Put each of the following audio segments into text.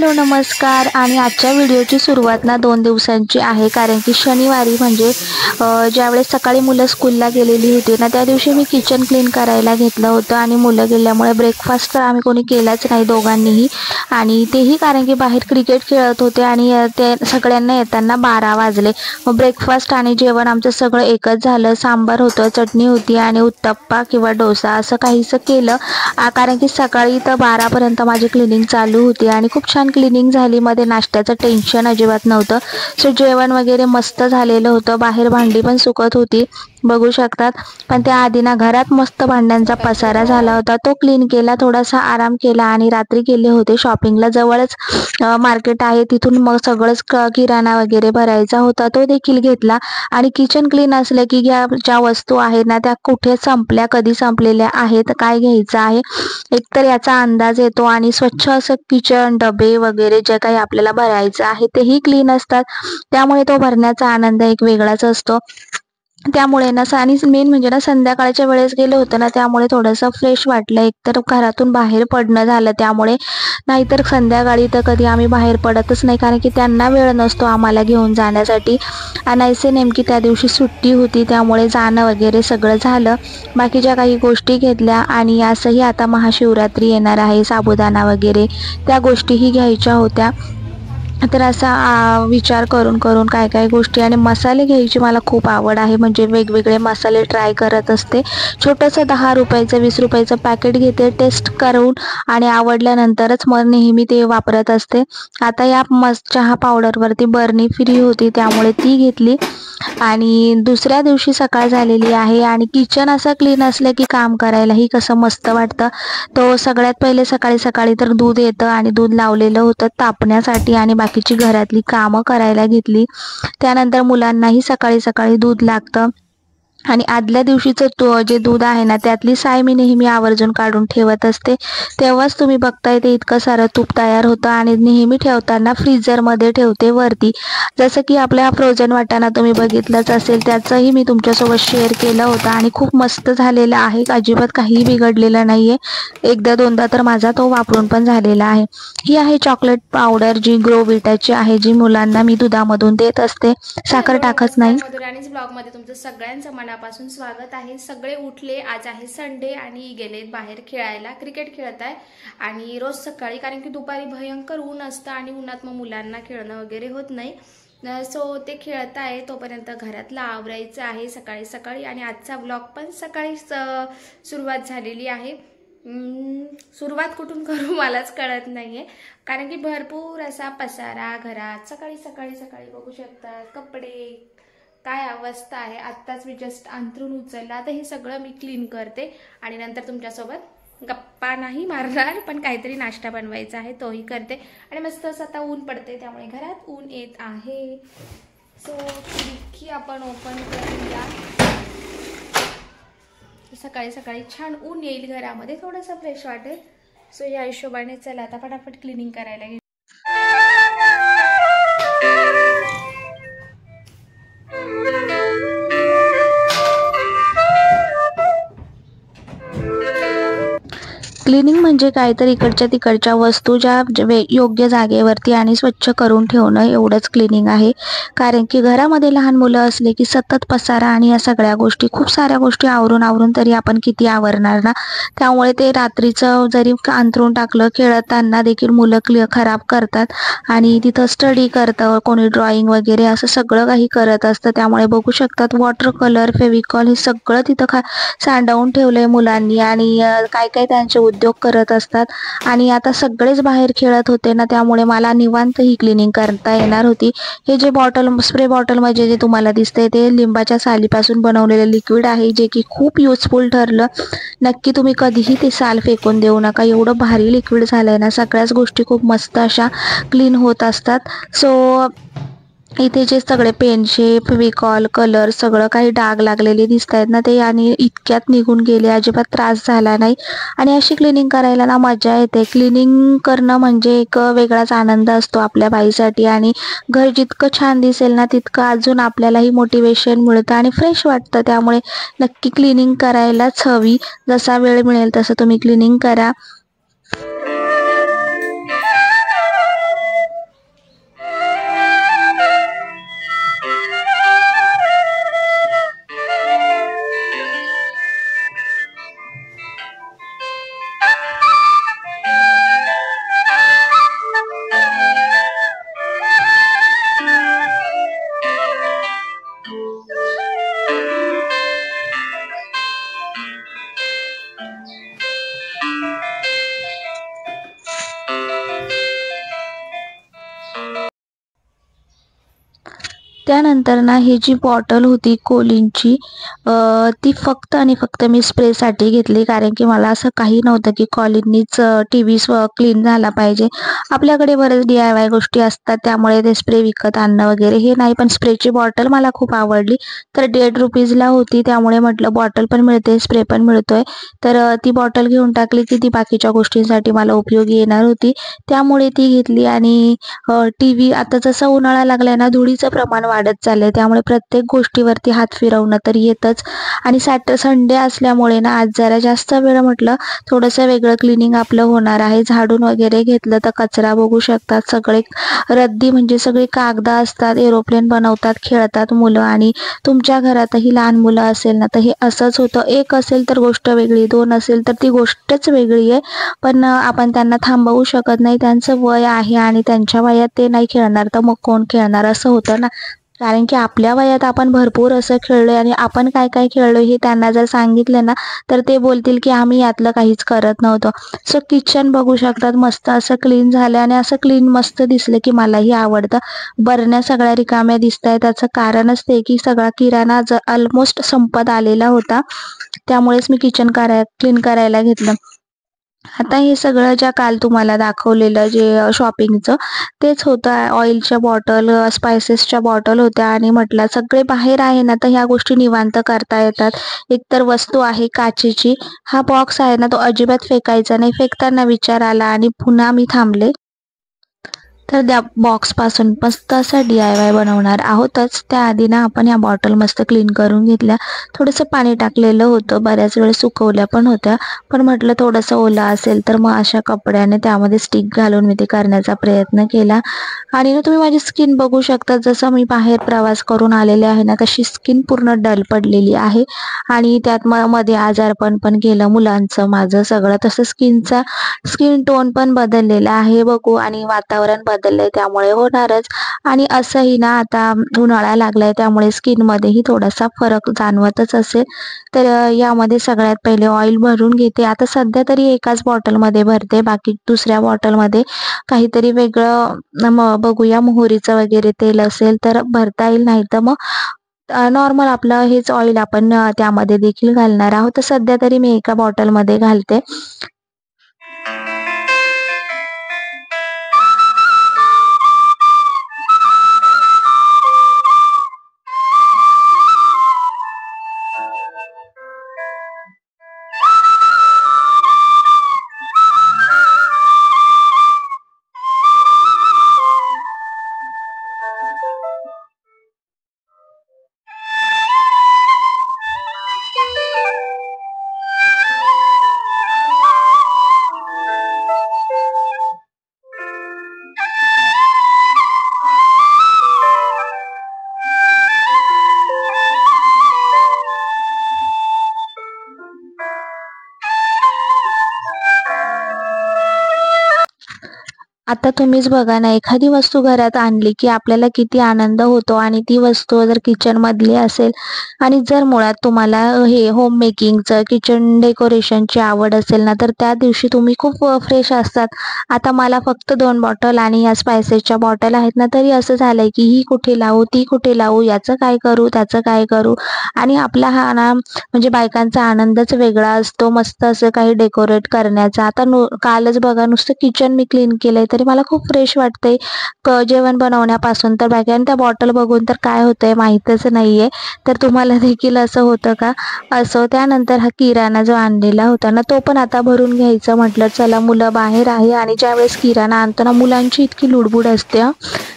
Hello नमस्कार। आणि आजच्या व्हिडिओची सुरुवात ना 2 दिवसांची आहे, कारण की शनिवारी म्हणजे ज्यावेळेस सकाळी मुलं स्कूलला गेलेली होती ना, त्या दिवशी मी किचन क्लीन करायला घेतलं होतं आणि मुलं गेल्यामुळे ब्रेकफास्ट तर आम्ही कोणी केलाच नाही दोघांनीही। आणि तेही कारण की बाहेर क्रिकेट खेळत होते आणि ते सगळ्यांना येताना 12 वाजले। मग ब्रेकफास्ट आणि जेवण आमचं सगळं एकच झालं। सांबार होतं, चटणी होती आणि उत्तप्पा किंवा डोसा असं काहीसं केलं, कारण की सकाळी तर 12 पर्यंत माझी क्लिनिंग चालू होती आणि खूप छान क्लिनिंग झाली। मध्ये नाश्त्याचं टेन्शन अजिबात नव्हतं। सो जेवण वगैरे मस्त झालेलं होतं। बाहेर भांडी पण सुकत होती, बघू शकतात। पण त्याआधी ना घरात मस्त भांड्यांचा पसारा झाला होता, तो क्लीन केला, थोडासा आराम केला आणि रात्री गेले होते शॉपिंगला। जवळच मार्केट आहे, तिथून मग सगळंच किराणा वगैरे भरायचा होता, तो देखील घेतला। आणि किचन क्लीन असलं की ज्या वस्तू आहेत ना त्या कुठे संपल्या, कधी संपलेल्या आहेत, काय घ्यायचं आहे एकतर याचा अंदाज येतो। आणि स्वच्छ असं किचन, डबे वगैरे जे काही आपल्याला भरायचं आहे तेही क्लीन असतात, त्यामुळे तो भरण्याचा आनंद एक वेगळाच असतो। त्यामुळे ना आणि मेन म्हणजे ना संध्याकाळच्या वेळेस गेलो होतो ना, त्यामुळे थोडंसं फ्रेश वाटलं। एकतर घरातून बाहेर पडणं झालं त्यामुळे, नाहीतर संध्याकाळी तर कधी आम्ही बाहेर पडतच नाही, कारण की त्यांना वेळ नसतो आम्हाला घेऊन जाण्यासाठी। अनायसे नेमकी त्या दिवशी सुट्टी होती, त्यामुळे जाणं वगैरे सगळं झालं। बाकीच्या काही गोष्टी घेतल्या आणि असंही आता महाशिवरात्री येणार आहे, साबुदाणा वगैरे त्या गोष्टीही घ्यायच्या होत्या। तर असा विचार करून काय काय गोष्टी आणि मसाले घ्यायची मला खूप आवड आहे, म्हणजे वेगवेगळे मसाले ट्राय करत असते। छोटंसं 10 रुपयाचं 20 रुपयाचं पॅकेट घेते, टेस्ट करून आणि आवडल्यानंतरच मग नेहमी ते वापरत असते। आता या चहा पावडरवरती बर्नी फ्री होती, त्यामुळे ती घेतली। आणि दुसऱ्या दिवशी सकाळ झालेली आहे आणि किचन असं क्लीन असलं की काम करायलाही कसं मस्त वाटतं। तो सगळ्यात पहिले सकाळी सकाळी तर दूध येतं आणि दूध लावलेलं होतं तापण्यासाठी आणि बाकीची घरातली कामं करायला घेतली। त्यानंतर मुलांनाही सकाळी सकाळी दूध लागतं आणि आदल्या दिवशीचं जे दूध आहे ना त्यातली साय मी नेहमी आवर्जून काढून ठेवत असते, तेव्हाच तुम्ही बघताय ते इतकं सारं तूप तयार होतं। आणि नेहमी ठेवताना फ्रीजरमध्ये ठेवते वरती, जसं की आपल्या फ्रोझन वाटाणा तुम्ही बघितलंच असेल, त्याचंही मी तुमच्यासोबत शेअर केलं होतं आणि खूप मस्त झालेलं आहे, अजिबात काहीही बिघडलेलं नाहीये। एकदा दोनदा तर माझा तो वापरून पण झालेला आहे। ही आहे चॉकलेट पावडर, जी ग्रोविटाची आहे, जी मुलांना मी दुधामधून देत असते, साखर टाकत नाही। मधुराणीज ब्लॉगमध्ये तुमचं सगळ्यांचं मनापासून स्वागत आहे। सगळे उठले, आज आहे संडे आणि गेलेत बाहेर खेळायला, क्रिकेट खेळत आहे। आणि रोज सकाळी, कारण की दुपारी भयंकर ऊन असतं आणि उन्हात मग मुलांना खेळणं वगैरे होत नाही, सो ते खेळत आहे। तोपर्यंत घरातलं आवरायचं आहे सकाळी सकाळी। आणि आजचा ब्लॉग पण सकाळी सुरुवात झालेली आहे। सुरुवात कुठून करू मलाच कळत नाहीये, कारण की भरपूर असा पसारा घरात सकाळी सकाळी सकाळी बघू शकता। कपडे, काय अवस्था आहे। आत्ताच मी जस्ट अंथरूण उचलला, आता हे सगळं मी क्लीन करते आणि नंतर तुमच्यासोबत गप्पा नाही मारणार, पण काहीतरी नाश्ता बनवायचा आहे तोही करते। आणि मस्त असं आता ऊन पडते, त्यामुळे घरात ऊन येत आहे। सो खिडकी आपण ओपन करूया, सकाळी सकाळी छान ऊन येईल घरामध्ये, थोडंसं फ्रेश वाटेल। सो या हिशोबाने चला आता फटाफट क्लिनिंग करायला घेऊ। क्लिनिंग म्हणजे काय तर इकडच्या तिकडच्या वस्तू ज्या योग्य जागेवरती आणि स्वच्छ करून ठेवणं, एवढंच क्लिनिंग आहे। कारण की घरामध्ये लहान मुलं असले की सतत पसारा आणि या सगळ्या गोष्टी, खूप साऱ्या गोष्टी आवरून तरी आपण किती आवरणार ना, त्यामुळे ते रात्रीचं जरी अंथरून टाकलं, खेळताना देखील मुलं खराब करतात आणि तिथं स्टडी करतं, कोणी ड्रॉइंग वगैरे असं सगळं काही करत असतं। त्यामुळे बघू शकतात वॉटर कलर, फेविकॉल हे सगळं तिथं सांडवून ठेवलंय मुलांनी आणि काय काय त्यांचे उद्योग करत असतात। आणि आता सगळेच बाहेर खेळत होते ना, त्यामुळे मला निवांत ही क्लिनिंग करता येणार होती। हे जे स्प्रे बॉटल म्हणजे जे तुम्हाला दिसतंय ते लिंबाच्या सालीपासून बनवलेलं लिक्विड आहे, जे की खूप युजफुल ठरलं। नक्की तुम्ही कधीही ते साल फेकून देऊ नका, एवढं भारी लिक्विड झालंय ना, सगळ्याच गोष्टी खूप मस्त अशा क्लीन होत असतात। सो इथे जे सगळे पेनचे फेविकॉल, कलर, सगळं काही डाग लागलेले दिसत आहेत ना, ते आणि इतक्यात निघून गेले, अजिबात त्रास झाला नाही। आणि अशी क्लिनिंग करायला ना मजा येते। क्लिनिंग करणं म्हणजे एक वेगळाच आनंद असतो आपल्या बाईसाठी, आणि घर जितकं छान दिसेल ना तितकं अजून आपल्यालाही मोटिवेशन मिळतं आणि फ्रेश वाटतं। त्यामुळे नक्की क्लिनिंग करायलाच हवी, जसा वेळ मिळेल तसं तुम्ही क्लिनिंग करा। त्यानंतर ना ही जी बॉटल होती कोलिनची ती फक्त आणि फक्त मी स्प्रेसाठी घेतली, कारण की मला असं काही नव्हतं की कॉलिननीच टीव्ही क्लीन झाला पाहिजे. आपल्याकडे बरेच DIY गोष्टी असतात, त्यामुळे ते स्प्रे विकत आणणं वगैरे हे नाही. पण स्प्रेची बॉटल मला खूप आवडली, तर 1.5 रुपीजला होती, त्यामुळे म्हटलं बॉटल पण मिळते स्प्रे पण मिळतोय, तर ती बॉटल घेऊन टाकली की ती बाकीच्या गोष्टींसाठी मला उपयोगी येणार होती, त्यामुळे ती घेतली. आणि टीव्ही आता जसा उन्हाळा लागलाय ना, धुळीचं प्रमाण वाढत चाललंय, त्यामुळे प्रत्येक गोष्टीवरती हात फिरवणं तर येतच. आणि संडे असल्यामुळे ना आज जरा जास्त वेळ म्हटलं थोडंसं वेगळं क्लिनिंग आपलं होणार आहे. झाडून वगैरे घेतलं तर कचरा बघू शकतात, सगळे रद्दी म्हणजे सगळे कागद असतात, एरोप्लेन बनवतात, खेळतात मुलं. आणि तुमच्या घरातही लहान मुलं असेल ना तर हे असंच होतं, एक असेल तर गोष्ट वेगळी, 2 असेल तर ती गोष्टच वेगळी आहे. पण आपण त्यांना थांबवू शकत नाही, त्यांचं वय आहे आणि त्यांच्या वयात ते नाही खेळणार तर मग कोण खेळणार असं होतं ना. कारण की आपल्या वयात आपण भरपूर असं खेळलोय आणि आपण काय काय खेळलोय हे त्यांना जर सांगितलं ना तर ते बोलतील की आम्ही यातलं काहीच करत नव्हतो. सो किचन बघू शकतात, मस्त असं क्लीन झालं आणि असं क्लीन मस्त दिसलं की मलाही आवडतं. बरण्या सगळ्या रिकाम्या दिसताय, त्याचं कारणच ते की सगळा किराणा ऑलमोस्ट संपत आलेला होता, त्यामुळेच मी किचन क्लीन करायला घेतलं. आता हे सगळं ज्या काल तुम्हाला दाखवलेलं जे शॉपिंगचं तेच होतं. ऑइलच्या बॉटल, स्पायसेसच्या बॉटल होत्या आणि म्हटलं सगळे बाहेर आहे ना तर ह्या गोष्टी निवांत करता येतात. एकतर वस्तू आहे काचेची, हा बॉक्स आहे ना तो अजिबात फेकायचा नाही. फेकताना विचार आला आणि पुन्हा मी थांबले. तर त्या बॉक्सपासून मस्त असा DIY बनवणार आहोतच. त्याआधी ना आपण या बॉटल मस्त क्लीन करून घेतल्या. थोडंसं पाणी टाकलेलं होतं, बऱ्याच वेळ सुकवल्या पण होत्या, पण म्हटलं थोडंसं ओलं असेल तर मग अशा कपड्याने त्यामध्ये स्टिक घालून मी ते करण्याचा प्रयत्न केला. आणि ना तुम्ही माझी स्किन बघू शकता, जसं मी बाहेर प्रवास करून आलेले आहे ना तशी स्किन पूर्ण डल पडलेली आहे. आणि त्यात मध्ये आजारपण पण गेलं मुलांचं, माझं सगळं, तसं स्किन टोन पण बदललेला आहे बघू. आणि वातावरण बदललंय त्यामुळे होणारच. आणि असंही ना आता उन्हाळा लागलाय त्यामुळे स्किनमध्येही थोडासा फरक जाणवतच असेल. तर यामध्ये सगळ्यात पहिले ऑइल भरून घेते. आता सध्या तरी एकाच बॉटलमध्ये भरते, बाकी दुसऱ्या बॉटलमध्ये काहीतरी वेगळं बघूया, मोहरीचं वगैरे तेल असेल तर भरता येईल, नाही तर मग नॉर्मल आपलं हेच ऑइल आपण त्यामध्ये देखील घालणार आहोत. तर सध्या तरी मी एका बॉटलमध्ये घालते. आता तुम्हीच बघा ना, एखादी वस्तू घरात आणली की आपल्याला किती आनंद होतो. आणि ती वस्तू जर किचन मधली असेल आणि जर मुळात तुम्हाला हे होम मेकिंगचं, किचन डेकोरेशनची आवड असेल ना तर त्या दिवशी तुम्ही खूप फ्रेश असतात. आता मला फक्त 2 बॉटल आणि या स्पायसेसच्या बॉटल आहेत ना, तरी असं झालंय की ही कुठे लावू, ती कुठे लावू, याचं काय करू, त्याचं काय करू. आणि आपला हा ना म्हणजे बायकांचा आनंदच वेगळा असतो, मस्त असं काही डेकोरेट करण्याचा. आता कालच बघा नुसतं किचन मी क्लीन केलंय तरी मला खूप फ्रेश वाटतंय, जेवण बनवण्यापासून तर बाकी. आणि त्या बॉटल बघून तर काय होतंय माहीतच नाहीये. तर तुम्हाला देखील असं होतं का? असं त्यानंतर हा किराणा जो आणलेला होता ना तो पण आता भरून घ्यायचं म्हटलं. चला, मुलं बाहेर आहे आणि ज्यावेळेस किराणा आणतो ना मुलांची इतकी लुडबुड असते,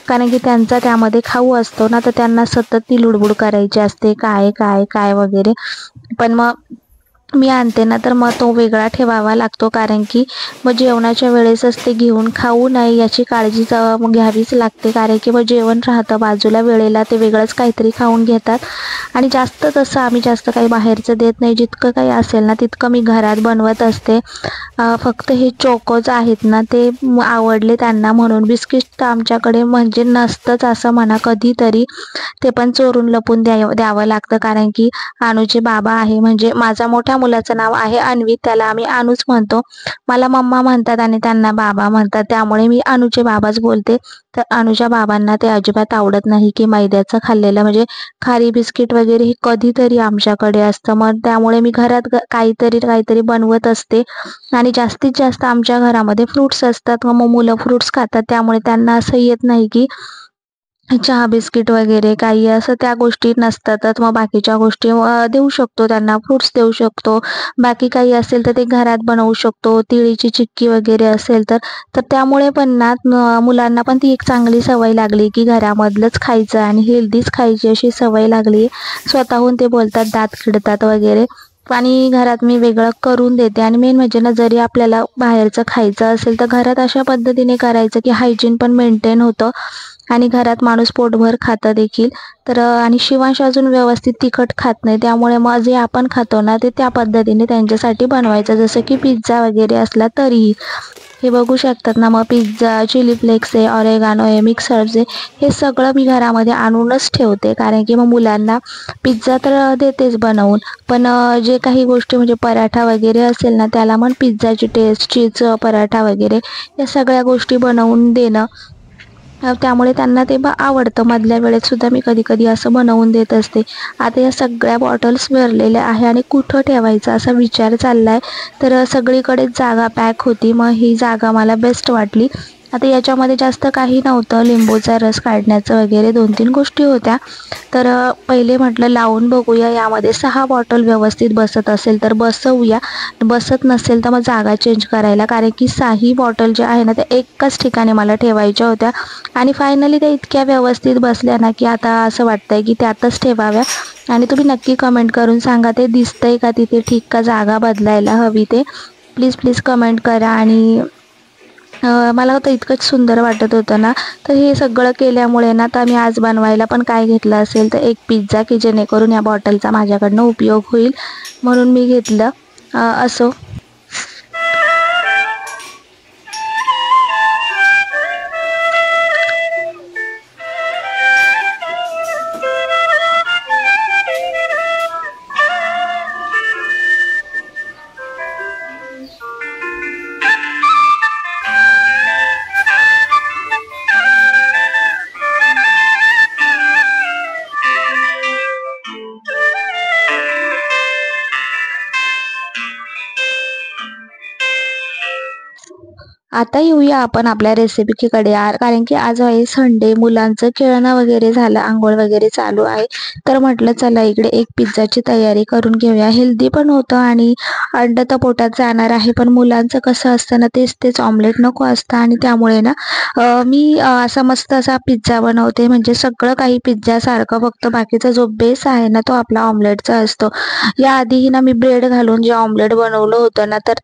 कारण की त्यांचा त्यामध्ये खाऊ असतो ना तर त्यांना सतत ती लुडबुड करायची असते, काय काय काय वगैरे. पण मग मी आणते ना तर मग तो वेगळा ठेवावा लागतो, कारण की मग जेवणाच्या वेळेसच ते घेऊन खाऊ नये याची काळजी घ्यावीच लागते. कारण की मग जेवण राहतं बाजूला, वेळेला ते वेगळंच काहीतरी खाऊन घेतात. आणि जास्त तसं आम्ही जास्त काही बाहेरचं देत नाही, जितकं काही असेल ना तितकं मी घरात बनवत असते. फक्त हे चोकोज आहेत ना ते आवडले त्यांना म्हणून. बिस्किट तर आमच्याकडे म्हणजे नसतंच असं म्हणा, कधीतरी ते पण चोरून लपून द्यावं लागतं, कारण की अनुचे बाबा आहे म्हणजे माझा मोठा त्या मुलाचं नाव आहे अन्वित, त्याला आम्ही अनुज म्हणतो. मला मम्मा म्हणतात आणि त्यांना बाबा म्हणतात, त्यामुळे मी अनुचे बाबाच बोलते. तर अनुच्या बाबांना ते अजिबात आवडत नाही की मैद्याचं खाल्लेलं, म्हणजे खारी बिस्किट वगैरे हे कधीतरी आमच्याकडे असतं. मग त्यामुळे मी घरात काहीतरी बनवत असते आणि जास्तीत जास्त आमच्या घरामध्ये फ्रुट्स असतात. मग मुलं फ्रुट्स खातात, त्यामुळे त्यांना असं येत नाही की चहा बिस्किट वगैरे काही असं त्या गोष्टी नसतातच. मग बाकीच्या गोष्टी देऊ शकतो त्यांना, फ्रुट्स देऊ शकतो. बाकी काही असेल तर ते घरात बनवू शकतो. तिळीची चिक्की वगैरे असेल तर त्यामुळे पण ना मुलांना पण ती एक चांगली सवय लागली की घरामधलंच खायचं आणि हेल्दीच खायची अशी सवय लागली. स्वतःहून ते बोलतात दात किडतात वगैरे. आणि घरात मी वेगळं करून देते. आणि मेन म्हणजे ना, जरी आपल्याला बाहेरचं खायचं असेल तर घरात अशा पद्धतीने करायचं की हायजीन पण मेंटेन होतं आणि घरात माणूस पोटभर खातं देखील. तर आणि शिवांश अजून व्यवस्थित तिखट खात नाही, त्यामुळे मग जे आपण खातो ना ते त्या पद्धतीने त्यांच्यासाठी बनवायचं, जसं की पिझ्झा वगैरे असला तरीही. हे बघू शकतात ना, मग पिझ्झा, चिली फ्लेक्स आहे, ऑरेगानो आहे, मिक्स हर्ब्स आहे, हे सगळं मी घरामध्ये आणूनच ठेवते. कारण की मग मुलांना पिझ्झा तर देतेच बनवून, पण जे काही गोष्टी म्हणजे पराठा वगैरे असेल ना, त्याला मग पिझ्झाची टेस्ट, चीज पराठा वगैरे या सगळ्या गोष्टी बनवून देणं, त्यामुळे त्यांना ते आवडतं. मधल्या वेळेत सुद्धा मी कधी असं बनवून देत असते. आता या सगळ्या बॉटल्स भरलेल्या आहे आणि कुठं ठेवायचा असा विचार चाललाय. तर सगळीकडेच जागा पॅक होती, मग ही जागा मला बेस्ट वाटली. आता याच्यामध्ये जास्त काही नव्हतं, लिंबूचा रस काढण्याचं वगैरे 2-3 गोष्टी होत्या. तर पहिले म्हटलं लावून बघूया, यामध्ये 6 बॉटल व्यवस्थित बसत असेल तर बसवूया, बसत नसेल तर मग जागा चेंज करायला. कारण की 6 बॉटल ज्या आहे ना त्या एकाच ठिकाणी मला ठेवायच्या होत्या आणि फायनली त्या इतक्या व्यवस्थित बसल्या ना की आता असं वाटतंय की त्यातच ठेवाव्या. आणि तुम्ही नक्की कमेंट करून सांगा, ते दिसतंय का तिथे ठीक, का जागा बदलायला हवी ते प्लीज कमेंट करा. आणि मला तर इतकंच सुंदर वाटत होतं ना, तर हे सगळं केल्यामुळे ना तर मी आज बनवायला पण काय घेतलं असेल तर एक पिझ्झा, की जेणेकरून या बॉटलचा माझ्याकडनं उपयोग होईल म्हणून मी घेतलं. असो. आता येऊया आपण आपल्या रेसिपीकडे यार, कारण की आज आहे संडे, मुलांचं खेळणं वगैरे झालं, आंघोळ वगैरे चालू आहे. तर म्हटलं चला इकडे एक पिझ्झाची तयारी करून घेऊया. हेल्दी पण होतं आणि अंड तर पोटात जाणार आहे, पण मुलांचं कसं असतं ना, तेच ऑमलेट नको असतं. आणि त्यामुळे ना मी असा मस्त असा पिझ्झा बनवते, म्हणजे सगळं काही पिझ्झासारखं, फक्त बाकीचा जो बेस आहे ना तो आपला ऑमलेटचा असतो. याआधीही ना मी ब्रेड घालून जे ऑमलेट बनवलं होतं ना, तर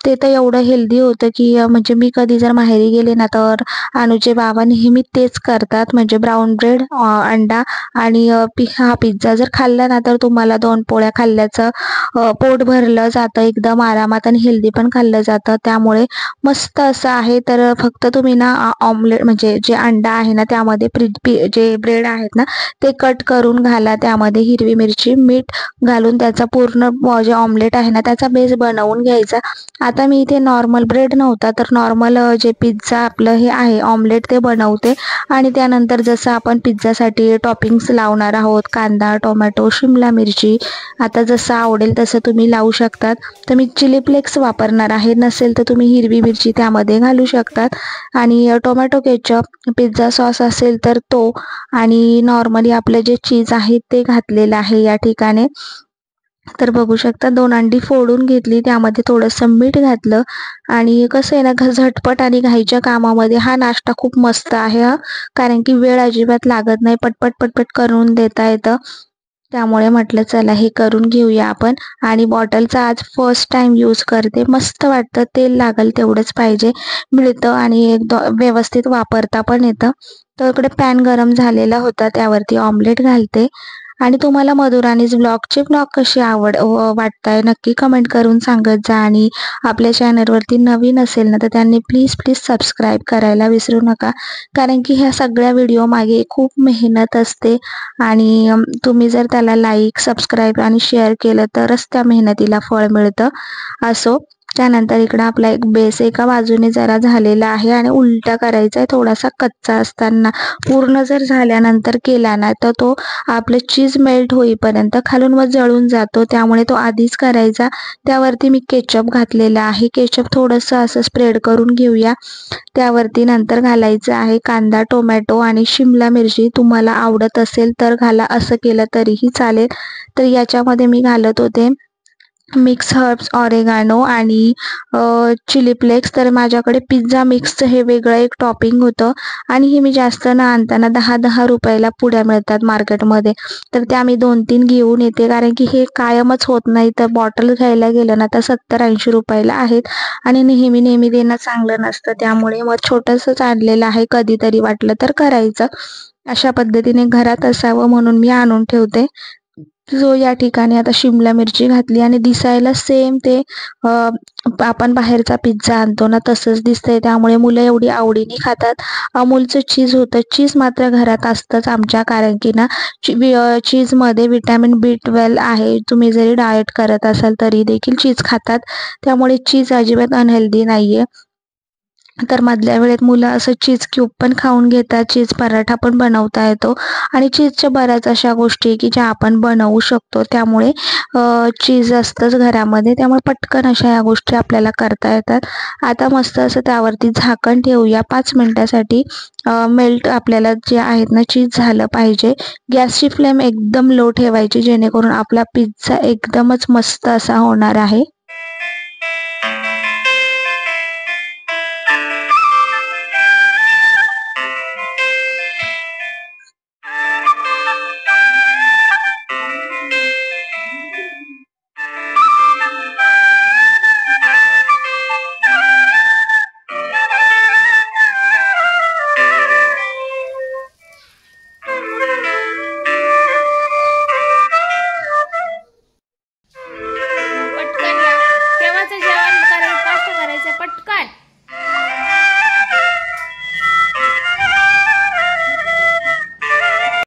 ते तर एवढं हेल्दी होतं की म्हणजे मी कधी जर माहेरी गेले ना तर अनुचे बाबा नेहमी तेच करतात, म्हणजे ब्राऊन ब्रेड, अंडा आणि हा पिझ्झा जर खाल्ला ना तर तुम्हाला 2 पोळ्या खाल्ल्याचं पोट भरलं जातं एकदम आरामात आणि हेल्दी पण खाल्लं जातं. त्यामुळे मस्त असं आहे. तर फक्त तुम्ही ना ऑमलेट म्हणजे जे अंडा आहे ना त्यामध्ये जे ब्रेड आहेत ना ते कट करून घाला, त्यामध्ये हिरवी मिरची, मीठ घालून त्याचा पूर्ण जे ऑमलेट आहे ना त्याचा बेस बनवून घ्यायचा. आता मी इथे नॉर्मल ब्रेड नव्हता तर नॉर्मल जे पिझ्झा आपलं हे आहे ऑमलेट ते बनवते. आणि त्यानंतर जसं आपण पिझ्झासाठी टॉपिंग्स लावणार आहोत, कांदा, टोमॅटो, शिमला मिरची, आता जसं आवडेल तसं तुम्ही लावू शकतात. तर मी चिली फ्लेक्स वापरणार आहे, नसेल तर तुम्ही हिरवी मिरची त्यामध्ये घालू शकतात. आणि टोमॅटो केचप, पिझ्झा सॉस असेल तर तो, आणि नॉर्मली आपलं जे चीज आहे ते घातलेलं आहे या ठिकाणी. तर बघू शकता 2 अंडी फोडून घेतली, त्यामध्ये थोडंसं मीठ घातलं. आणि कसं आहे ना, झटपट आणि घाईच्या कामामध्ये हा नाश्ता खूप मस्त आहे हा, कारण की वेळ अजिबात लागत नाही, पटपट करून देता येतं. त्यामुळे म्हटलं चला हे करून घेऊया आपण. आणि बॉटलचा आज फर्स्ट टाइम यूज करते, मस्त वाटतं, तेल लागेल तेवढंच पाहिजे मिळतं आणि एकदम व्यवस्थित वापरता पण येतं. तर इकडे पॅन गरम झालेला होता, त्यावरती ऑमलेट घालते आणि तुम्हाला मधुराणीज ब्लॉग कसे वाटताय नक्की कमेंट करून सांगत जा. आणि आपल्या चॅनलवरती नवीन असेल ना तर त्यांनी प्लीज सबस्क्राईब करायला विसरू नका, कारण की ह्या सगळ्या व्हिडिओ मागे खूप मेहनत असते आणि तुम्ही जर त्याला लाईक, सबस्क्राईब आणि शेअर केलं तरच त्या मेहनतीला फळ मिळतं. असो, त्यानंतर इकडं आपला एक बेस एका बाजूने जरा झालेला आहे आणि उलटा करायचा आहे. थोडासा कच्चा असताना पूर्ण जर झाल्यानंतर केला ना तर तो आपलं चीज मेल्ट होईपर्यंत खालून मग जळून जातो, त्यामुळे तो आधीच करायचा. त्यावरती मी केचप घातलेला आहे. केचप थोडंसं असं स्प्रेड करून घेऊया. त्यावरती नंतर घालायचं आहे कांदा, टोमॅटो आणि शिमला मिरची. तुम्हाला आवडत असेल तर घाला, असं केलं तरीही चालेल. तर याच्यामध्ये मी घालत होते मिक्स हर्ब्स, ऑरेगानो आणि चिली फ्लेक्स. तर माझ्याकडे पिझ्झा मिक्सचं हे वेगळं एक टॉपिंग होतं आणि हे मी जास्त न आणताना 10 रुपयाला पुड्या मिळतात मार्केटमध्ये, तर त्या मी 2-3 घेऊन येते, कारण की हे कायमच होत नाही. तर बॉटल घ्यायला गेलं ना तर 70-80 रुपयाला आहेत आणि नेहमी देणं चांगलं नसतं, त्यामुळे मग छोटंसंच आणलेलं आहे. कधीतरी वाटलं तर करायचं. अशा पद्धतीने घरात असावं म्हणून मी आणून ठेवते. जो या ठिकाणी आता शिमला मिरची घातली आणि दिसायला सेम ते आपण बाहेरचा पिझ्झा आणतो ना तसंच दिसतंय, त्यामुळे मुलं एवढी आवडीने खातात. अमूलचं चीज होतं. चीज मात्र घरात असतंच आमच्या, कारण की ना चीजमध्ये विटॅमिन B12 आहे. तुम्ही जरी डाएट करत असाल तरी देखील चीज खातात, त्यामुळे चीज अजिबात अनहेल्दी नाहीये. तर मधल्या वेळेत मुलं असं चीज क्यूब पण खाऊन घेतात, चीज पराठा पण बनवता येतो आणि चीजच्या बऱ्याच अशा गोष्टी की ज्या आपण बनवू शकतो. त्यामुळे चीज असतंच घरामध्ये, त्यामुळे पटकन अशा या गोष्टी आपल्याला करता येतात. आता मस्त असं त्यावरती झाकण ठेवूया 5 मिनिटासाठी. मेल्ट आपल्याला जे आहेत ना चीज झालं पाहिजे. गॅसची फ्लेम एकदम लो ठेवायची, जेणेकरून आपला पिझ्झा एकदमच मस्त असा होणार आहे.